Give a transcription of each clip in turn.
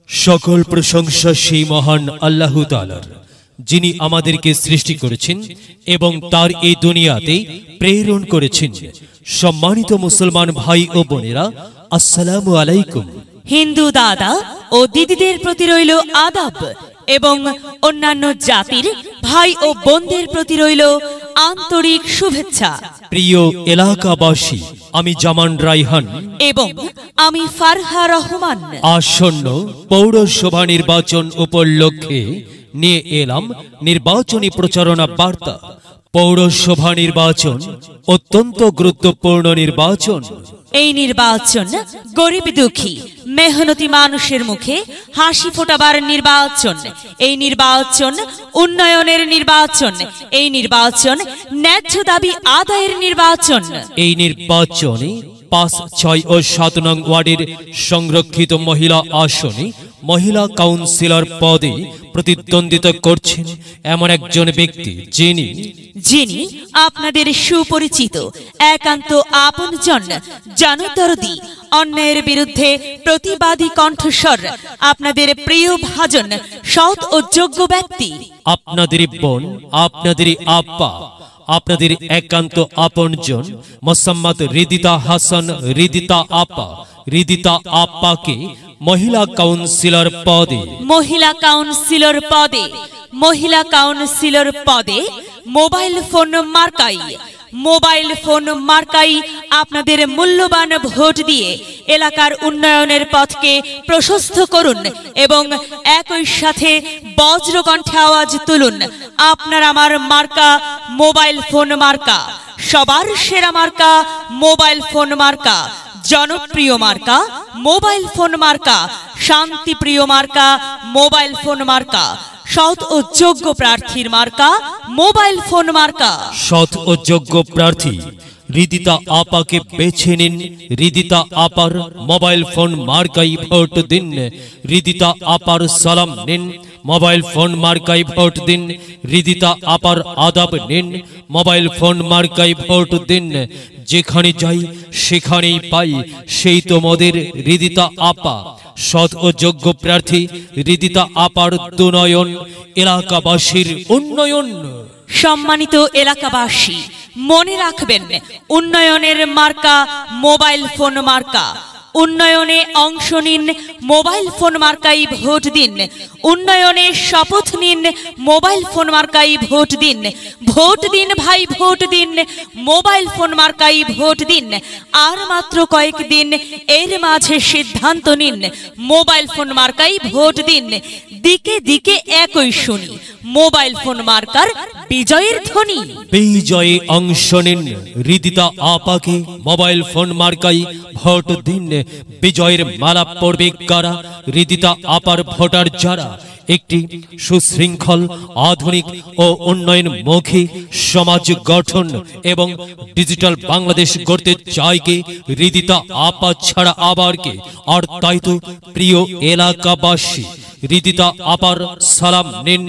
সকল প্রশংসা সেই মহান আল্লাহ তাআলার, যিনি আমাদেরকে সৃষ্টি করেছেন এবং তার এই দুনিয়াতে প্রেরণ করেছেন। সম্মানিত মুসলমান ভাই ও বোনেরা, আসসালামু আলাইকুম। হিন্দু দাদা ও দিদিদের প্রতি রইল আদাব এবং অন্যান্য জাতির ভাই ও বোনদের প্রতি রইল আন্তরিক শুভেচ্ছা। প্রিয় এলাকাবাসী, আমি জামান রাইহান এবং আমি ফারহা রহমান। আসন্ন পৌরসভা নির্বাচন উপলক্ষে নিয়ে এলাম নির্বাচনী প্রচারণা বার্তা। পৌরসভা নির্বাচন অত্যন্ত গুরুত্বপূর্ণ নির্বাচন। এই নির্বাচন গরিব দুঃখী মেহনতি মানুষের মুখে হাসি ফোটাবার নির্বাচন। এই নির্বাচন উন্নয়নের নির্বাচন। এই নির্বাচন ন্যায্য দাবি আদায়ের নির্বাচন। এই নির্বাচনে ৫, ৬ ও ৭ নং ওয়ার্ডের সংরক্ষিত মহিলা আসনে মহিলা কাউন্সিলর পদে প্রতিদ্বন্দ্বিতা করছেন এমন একজন ব্যক্তি, যিনি আপনাদের সুপরিচিত, একান্ত আপনজন, জনদরদি, অন্যায়ের বিরুদ্ধে প্রতিবাদী কণ্ঠস্বর, আপনাদের প্রিয় ভাজন, সৎ ও যোগ্য ব্যক্তি, আপনাদের বোন, আপনাদের আব্বা, আপনাদের একান্ত আপনজন মোসাম্মদ রিদিতা হাসান রিদিতা আপাকে মহিলা কাউন্সিলর পদে মোবাইল ফোন মার্কাই আপনাদের মূল্যবান ভোট দিয়ে এলাকার উন্নয়নের পথকে প্রশস্ত করুন এবং একই সাথে বজ্রকণ্ঠে আওয়াজ তুলুন, আপনার আমার মার্কা মোবাইল ফোন মার্কা, সবার সেরা মার্কা মোবাইল ফোন মার্কা, জনপ্রিয় মার্কা মোবাইল ফোন মার্কা, শান্তিপ্রিয় মার্কা মোবাইল ফোন মার্কা, সৎ ও যোগ্য প্রার্থীর মার্কা মোবাইল ফোন মার্কা। সৎ ও যোগ্য প্রার্থী রিদিতা আপাকে বেছে নিন। রিদিতা আপার মোবাইল ফোন মার্কাই ভোট দিন। রিদিতা আপার সালাম নিন, মোবাইল ফোন মার্কাই ভোট দিন। রিদিতা আপার আদাব নিন, মোবাইল ফোন মার্কাই ভোট দিন। যেখানে যাই সেখানেই পাই সেই তোমাদের রিদিতা আপা। সৎ ও যোগ্য প্রার্থী রিদিতা আপার দুনয়ন, এলাকাবাসীর উন্নয়ন। সম্মানিত এলাকাবাসী, মনে রাখবেন, উন্নয়নের মার্কা মোবাইল ফোন মার্কা। উন্নয়নে অংশ নিন, মোবাইল ফোন মার্কাই ভোট দিন। উন্নয়নে শপথ নিন, মোবাইল ফোন মার্কাই ভোট দিন। ভোট দিন ভাই, ভোট দিন, মোবাইল ফোন মার্কাই ভোট দিন। আর মাত্র কয়েকদিন, এর মাঝে সিদ্ধান্ত নিন, মোবাইল ফোন মার্কাই ভোট দিন। দিকে দিকে একই শুনি, মোবাইল ফোন মার্কার বিজয়ের ধ্বনি। বিজয়ে অংশ নিন, রিদিতা আপাকে মোবাইল ফোন মার্কাই ভোট দিন। বিজয়ের মালা পড়বে কারা? রিদিতা আপার ভোটার যারা একটি সুশৃঙ্খল, আধুনিক ও উন্নয়নমুখী সমাজ গঠন এবং ডিজিটাল বাংলাদেশ গড়তে চায় কে? রিদিতা আপা ছাড়া আবার কে? আর তাই তো প্রিয় এলাকাবাসী, রিদিতা আপার সালাম নিন,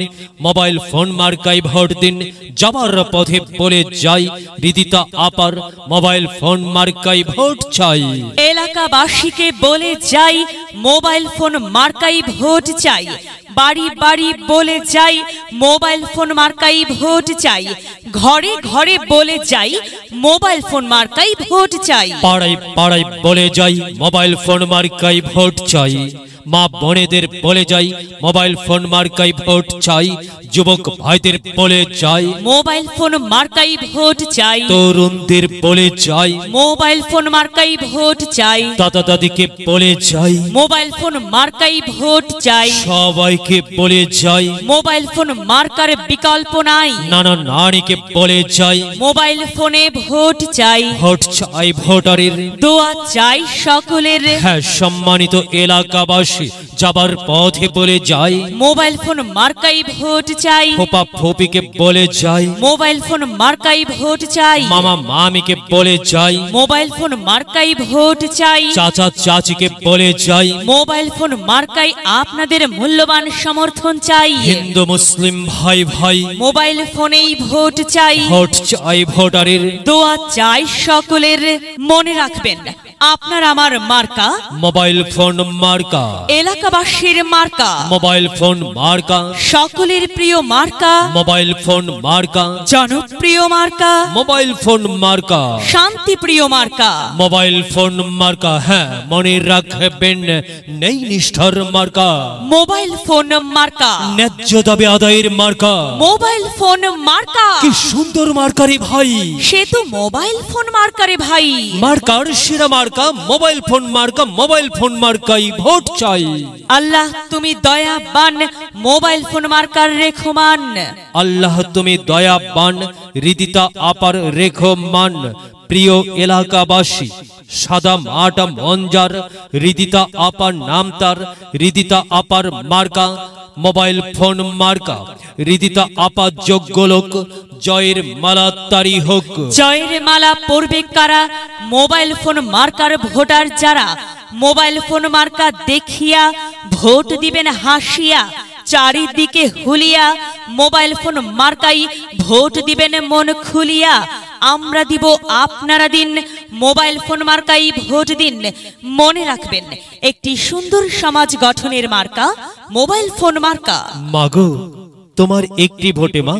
মোবাইল ফোন মার্কাই ভোট দিন। যাবার পথে বলে যাই, রিদিতা আপার মোবাইল ফোন মার্কাই ভোট চাই। এলাকাবাসীকে বলে যাই, মোবাইল ফোন মার্কাই ভোট চাই। বাড়ি বাড়ি বলে যাই, মোবাইল ফোন মার্কাই ভোট চাই। ঘরে ঘরে বলে যাই, মোবাইল ফোন মার্কাই ভোট চাই। পাড়ায় পাড়ায় বলে যাই, মোবাইল ফোন মার্কাই ভোট চাই। মা বোনেদের বলে যাই, মোবাইল ফোন মার্কাই ভোট চাই। যুবক ভাইদের বলে যাই, মোবাইল ফোন মার্কাই ভোট চাই। তরুণদের বলে যাই, মোবাইল ফোন মার্কাই ভোট চাই। দাদা দাদিকে বলে যাই, মোবাইল ফোন মার্কাই ভোট চাই। সবাইকে বলে যাই, মোবাইল ফোন মার্কার বিকল্প নাই। নানা নারীকে বলে যাই, মোবাইল ফোনে ভোট চাই। ভোট চাই ভোটারের, দোয়া চাই সকলের। হ্যাঁ সম্মানিত এলাকাবাসী, যাবার পথে বলে যাই, মোবাইল ফোন মার্কাই ভোট চাই। ফোপা ফোপিকে বলে যাই, মোবাইল ফোন মার্কাই ভোট চাই। মামা মামিকে বলে যাই, মোবাইল ফোন মার্কাই ভোট চাই। চাচা চাচিকে বলে যাই, মোবাইল ফোন মার্কাই আপনাদের মূল্যবান সমর্থন চাই। হিন্দু মুসলিম ভাই ভাই, মোবাইল ফোনেই ভোট চাই। ভোট চাই ভোটারের, দোয়া চাই সকলের। মনে রাখবেন, আপনার আমার মার্কা মোবাইল ফোন মার্কা। এলাকাবাসীর মার্কা মোবাইল ফোন মার্কা, সকলের প্রিয় মার্কা মোবাইল ফোন মার্কা, জনপ্রিয় মার্কা মোবাইল ফোন মার্কা, শান্তিপ্রিয় মার্কা মোবাইল ফোন মার্কা। হ্যাঁ, মনে রাখবেন, নেই নিষ্ঠার মার্কা, মোবাইল ফোন মার্কা, ন্যায্য দাবি আদায়ের মার্কা। মোবাইল ফোন মার্কা, কি সুন্দর মার্কারে ভাই, সে তো মোবাইল ফোন মার্কারে ভাই। মার্কার সেরা মার্কা মোবাইল ফোন মার্কা, মোবাইল ফোন মার্কাই ভোট চাই। আল্লাহ তুমি দয়াবান, মোবাইল ফোন মার্কার রেখমান। আল্লাহ তুমি দয়াবান, হৃদিতা আপার রেখমান। প্রিয় এলাকাবাসী, সাদা মাটা মঞ্জার, হৃদিতা আপার নাম তার, হৃদিতা আপার মার্কা মোবাইল ফোন মার্কা। হৃদিতা আপা যোগ্য লোক, জয়ের মালা তারি হোক। জয়ের মালা পড়বে কারা? মোবাইল ফোন মার্কার ভোটার যারা। মোবাইল ফোন মার্কা দেখিয়া ভোট দিবেন হাসিয়া, চারিদিকে হুলিয়া মোবাইল ফোন মার্কাই ভোট দিবেন মন খুলিয়া। আমরা দিব আপনারা দিন, মোবাইল ফোন মার্কাই ভোট দিন। মনে রাখবেন, একটি সুন্দর সমাজ গঠনের মার্কা মোবাইল ফোন মার্কা। মাগো, তোমার একটি ভোটে মা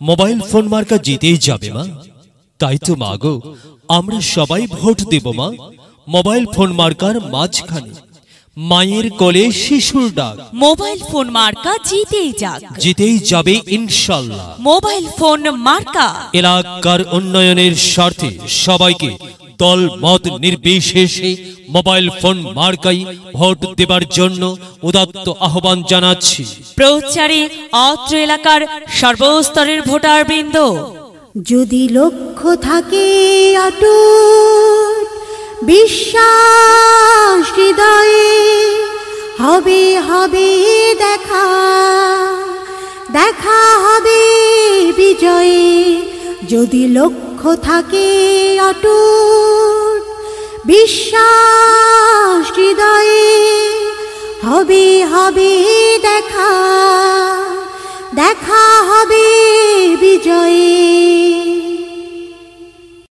মোবাইল ফোন মার্কা জিতেই যাবে মা। তাই তো মাগো, আমরা সবাই ভোট দেব মা মোবাইল ফোন মার্কার মাঝখানে। মায়ের কোলে শিশুর ডাক, মোবাইল ফোন মার্কা জিতেই যাক, জিতেই যাবে ইনশাল্লাহ। মোবাইল ফোন মার্কা এলাকার উন্নয়নের স্বার্থে সবাইকে দল মত নির্বিশেষে মোবাইল ফোন মার্কাই ভোট দেবার জন্য উদাত্ত আহ্বান জানাচ্ছি। প্রচারে অত্র এলাকার সর্বস্তরের ভোটার বৃন্দ। যদি লক্ষ্য থাকে অটুট বিশ্বাস হৃদয়ে, হবে হবে দেখা, দেখা হবে বিজয়ে। যদি লক্ষ্য থাকে অটুট বিশ্বাস হৃদয়ে, হবে হবে দেখা, দেখা হবে বিজয়ে।